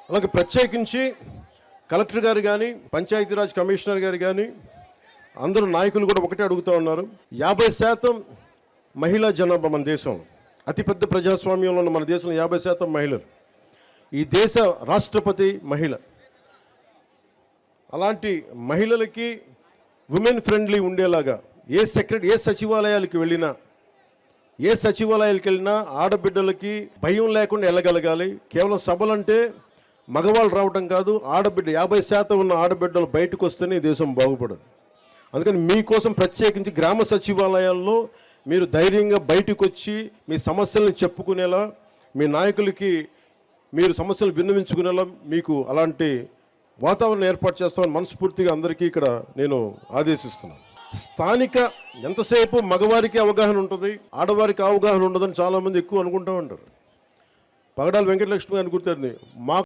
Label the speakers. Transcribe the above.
Speaker 1: అలాగే ప్రత్యేకించి కలెక్టర్ గారు కానీ పంచాయతీరాజ్ కమిషనర్ గారు కానీ అందరూ నాయకులు కూడా ఒకటే అడుగుతూ ఉన్నారు. 50% మహిళా జనాభా మన దేశంలో, అతిపెద్ద ప్రజాస్వామ్యంలో ఉన్న మన దేశంలో 50% మహిళలు. ఈ దేశ రాష్ట్రపతి మహిళ. అలాంటి మహిళలకి ఉమెన్ ఫ్రెండ్లీ ఉండేలాగా ఏ సచివాలయాలకు వెళ్ళినా ఆడబిడ్డలకి భయం లేకుండా వెళ్ళగలగాలి. కేవలం సభలంటే మగవాళ్ళు రావటం కాదు, ఆడబిడ్డ 50% ఉన్న ఆడబిడ్డలు బయటకు వస్తేనే దేశం బాగుపడదు. అందుకని మీకోసం ప్రత్యేకించి గ్రామ సచివాలయాల్లో మీరు ధైర్యంగా బయటకు వచ్చి మీ సమస్యలను చెప్పుకునేలా, మీ నాయకులకి మీరు సమస్యలు విన్నవించుకునేలా మీకు అలాంటి వాతావరణం ఏర్పాటు చేస్తామని మనస్ఫూర్తిగా అందరికీ ఇక్కడ నేను ఆదేశిస్తున్నాను. స్థానిక ఎంతసేపు మగవారికి అవగాహన ఉంటుంది, ఆడవారికి అవగాహన ఉండదని చాలామంది ఎక్కువ అనుకుంటూ ఉంటారు. పగడాల వెంకటలక్ష్మి గారిని గుర్తుంది. మా